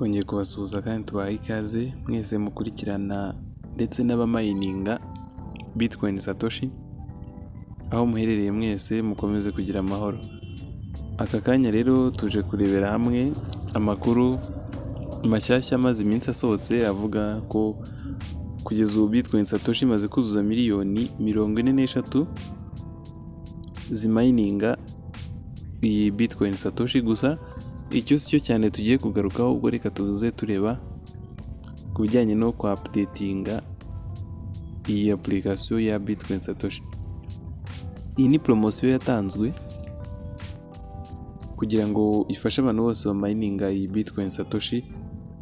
twongeye kubasuhuza kandi tubahaye ikaze mwese mukurikirana ndetse n'abamayininga Bitcoin Satoshi, aho muherereye mwese mukomeze kugira amahoro. Aka kanya rero tuje kurebera hamwe amakuru mashyashya amaze iminsi asohotse avuga ko kugeza ubu Bitcoin Satoshi imaze kuzuza miliyoni 43 zimayininga iyi Bitcoin Satoshi. Gusa icyo si cyo cyane tugiye kugarukaho, ubwo reka tuze tureba ku bijyanye no ku updatinga iyi application ya Bitcoin Satoshi. Iyi ni promotion yatanzwe kugira ngo ifashe abantu bose bamayininga iyi Bitcoin Satoshi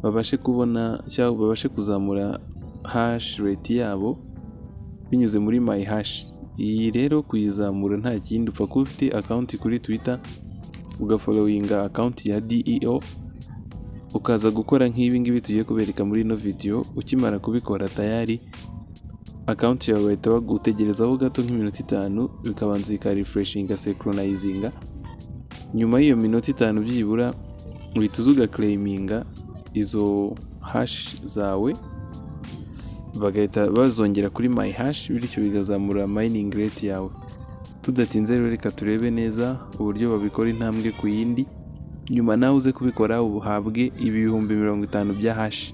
babashe kubona cyangwa babashe kuzamura hash rate yabo binyuze muri my hash. Iyi rero kuyizamura nta kindi, upfa kuba ufite account kuri Twitter ugafollowinga account ya DEO, ukaza gukora nk'ibi ngibi tugiye kubereka muri ino video. Ukimara kubikora tayari account yawe bahita bagutegerezaho gato nk'iminota 5 bikabanza ikarefreshinga synchronizinga. Nyuma y'iyo minota 5 byibura uhita uzuga claiminga izo hash zawe, bagahita bazongera kuri my hash, bityo bigazamura mining rate yawe. Tudatinze rero reka turebe neza uburyo babikora intambwe ku yindi, nyuma nawe uze kubikora ubuhabwe ibihumbi 50 bya hash.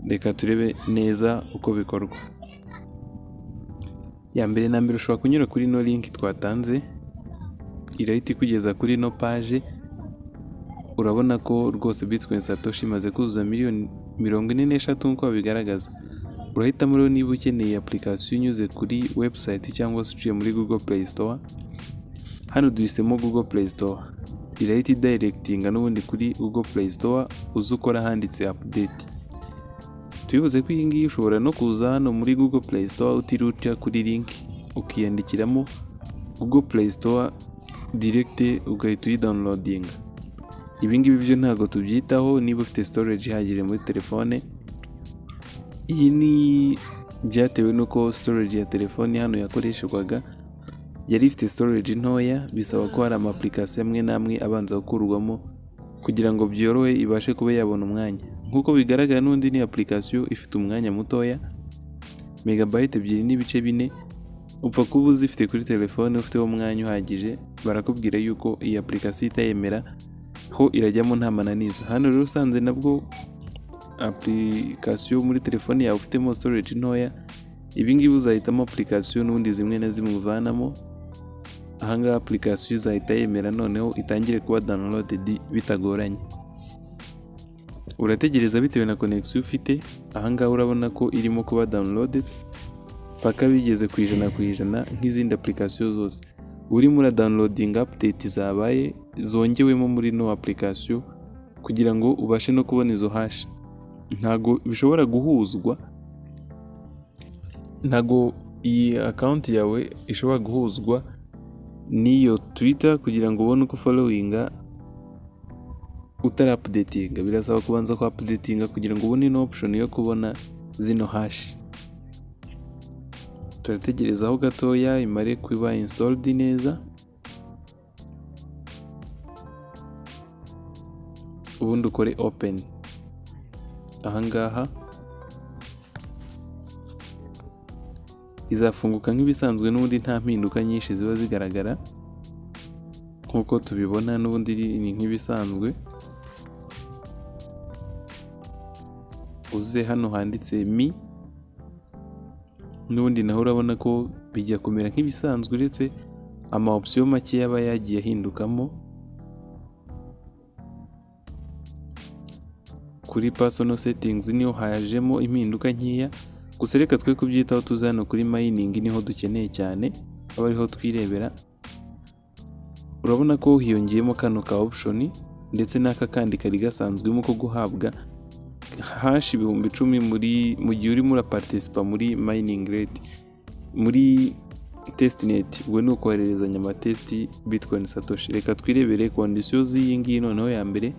Reka turebe neza uko bikorwa. Ya mbere na mbere ushobora kunyura kuri no link twatanze, irahita ikugeza kuri no page. Urabona ko rwose Bitcoin Satoshi imaze kuzuza miliyoni 43 nk'uko bigaragaza. Urahitamo rero niba ukeneye application unyuze kuri website cyangwa se uciye muri Google Play Store. Hano duhisemo Google Play Store, irahita directinga n'ubundi kuri Google Play Store uzukora handitse update. Tubivuze ko iyi ngiyi ushobora no kuza hano muri Google Play Store utiruta kuri link ukiyandikiramo Google Play Store direct ugahita uyidownloadinga. Ibi ngibi byo ntago tubyitaho niba ufite storage ihagije muri telefone. Iyi ni byatewe nuko storage ya telefone hano yakoreshwaga yari ifite storage ntoya, bisaba ko hari application amwe namwe abanza gukurwamo kugira ngo byorohe ibashe kuba yabona umwanya. Nkuko bigaragara n'undi ni application ifite umwanya mutoya, megabyte 2.4. Upfa kuba uzifite kuri telefone ufite umwanya uhagije, barakubwira yuko iyi application itayemera ho irajyamo nta mananiza. Hano rero usanze nabwo application muri telefone yawe ufitemo storage ntoya, ibi ngibi uzahitamo application n'undi zimwe na zimwe uvanamo. Ahangaha application izahita yemera noneho itangire kuba downloaded bitagoranye. Urategereza bitewe na connection ufite. Ahangaha urabona ko irimo kuba downloaded paka bigeze ku 100% nk'izindi application zose. Urimo ura downloading update zabaye zongewemo muri no application kugira ngo ubashe no kubona izo hash. Ntago bishobora guhuzwa, ntago iyi account yawe ishobora guhuzwa niyo Twitter kugira ngo ubone uko followinga utara updatinga. Birasaba kubanza ku updatinga kugira ngo ubone ino option yo kubona zino hash. Turategereza aho gatoya imare kuba installed neza, ubundi ukore open. Ahangaha izafunguka nk'ibisanzwe, n'ubundi nta mpinduka nyinshi ziba zigaragara nkuko tubibona, n'ubundi ni nk'ibisanzwe. Uze hano handitse mi, n'ubundi naho urabona ko bijya kumera nk'ibisanzwe, uretse ama option make yaba yagiye ahindukamo. Kuri personal settings niho hajemo impinduka nkiya, gusa reka twe kubyitaho tuza hano kuri mining niho dukeneye cyane, aba ariho twirebera. Urabona ko hiyongeyemo kano ka option ndetse n'aka kandi kari gasanzwemo ko guhabwa hash 10,000 mu gihe urimo uraparticipa muri mining rate muri testnet. Ubwo ni ukohererezanya amatest Bitcoin Satoshi. Reka twirebere conditions z'iyi ngiyi noneho. Ya mbere,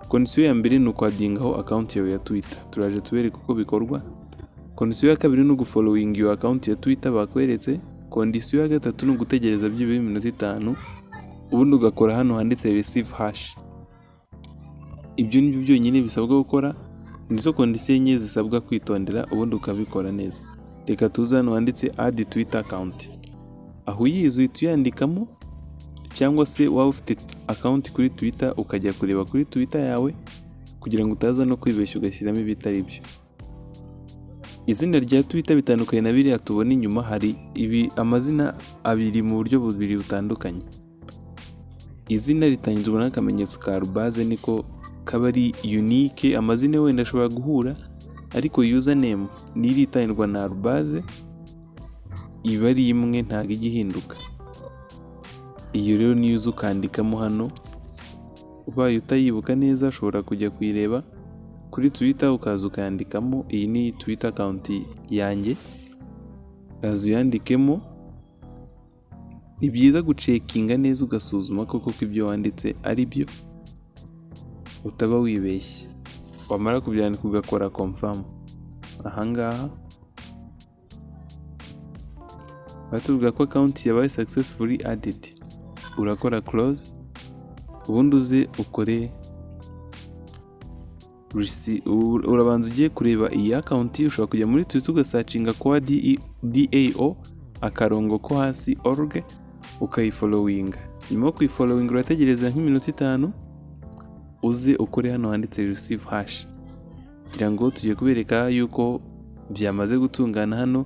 condition ya mbere ni ukwadingaho account yawe ya Twitter. Turaje tubereka uko bikorwa. Condition ya kabiri ni ugufollowing your account ya Twitter bakweretse. Condition ya gatatu ni ugutegereza by'iminota 5 ubundi ugakora hano handitse receive hash. ibyo ni byo byonyine bisabwa gukora, nizo kondisiyo enye zisabwa kwitondera ubundi ukabikora neza. Reka tuze hano handitse add Twitter account, aho uyizi uhita uyandikamo, cyangwa se waba ufite account kuri Twitter ukajya kureba kuri Twitter yawe kugira ngo utaza no kwibeshya ugashyiramo ibitari byo. Izina rya Twitter bitandukanye na biriya tubona inyuma, hari amazina abiri mu buryo bubiri butandukanye. Izina ritangizwa n'akamenyetso ka arobase, niko kaba ari unique, amazina wenda ashobora guhura ariko username niri itangirwa na arobase iba ari imwe, ntabwo ijya ihinduka. Iyo rero niyo uza ukandikamo hano, ubaye utayibuka neza ushobora kujya kuyireba kuri Twitter ukaza ukandikamo. Iyi ni Twitter account yanjye, ukaza uyandikemo. Ni byiza gucekinga neza ugasuzuma koko ko ibyo wanditse ari byo, utaba wibeshye. Wamara kubyandika ugakora confirm. Ahangaha batubwira ko account yabaye successfully added, urakora close, ubundi uze ukore urabanza ugiye kureba iyi account. Ushobora kujya muri Twitter ugasacinga kwa DAO akarongo ko hasi org ukayifollowinga. Nyuma yo kuyifollowinga urategereza nk'iminota 5 uze ukore hano handitse receive hash, kugira ngo tugiye kubereka yuko byamaze gutungana hano.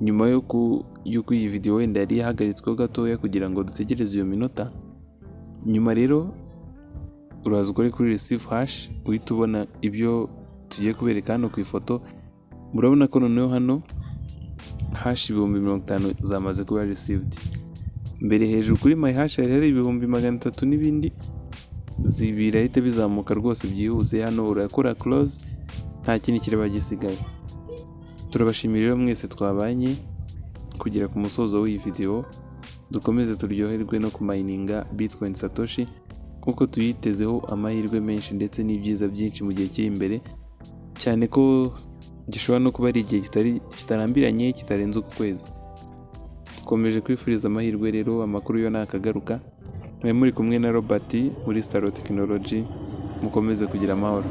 Nyuma yuko iyi video wenda yari yahagaritsweho gatoya kugira ngo dutegereze iyo minota, nyuma rero uraza ukore kuri receive hash, uhita ubona ibyo tugiye kubereka hano ku ifoto. Murabona ko noneho hano hash 50,000 zamaze kuba received. Mbere hejuru kuri my hash hari 300,000 n'ibindi, zibirahita bizamuka rwose byihuse. Hano urakora close, nta kindi kireba gisigaye. Turabashimira rero mwese twabanye kugera ku musozo w'iyi video. Dukomeze turyoherwe no kumininga Bitcoin Satoshi kuko tuyitezeho amahirwe menshi ndetse n'ibyiza byinshi mu gihe kiri imbere, cyane ko gishobora no kuba ari igihe kitarambiranye kitarenze uku kwezi. Dukomeje kwifuriza amahirwe rero. Amakuru yo nakagaruka. Muri kumwe na Robert muri Staro Technology. Mukomeze kugira amahoro.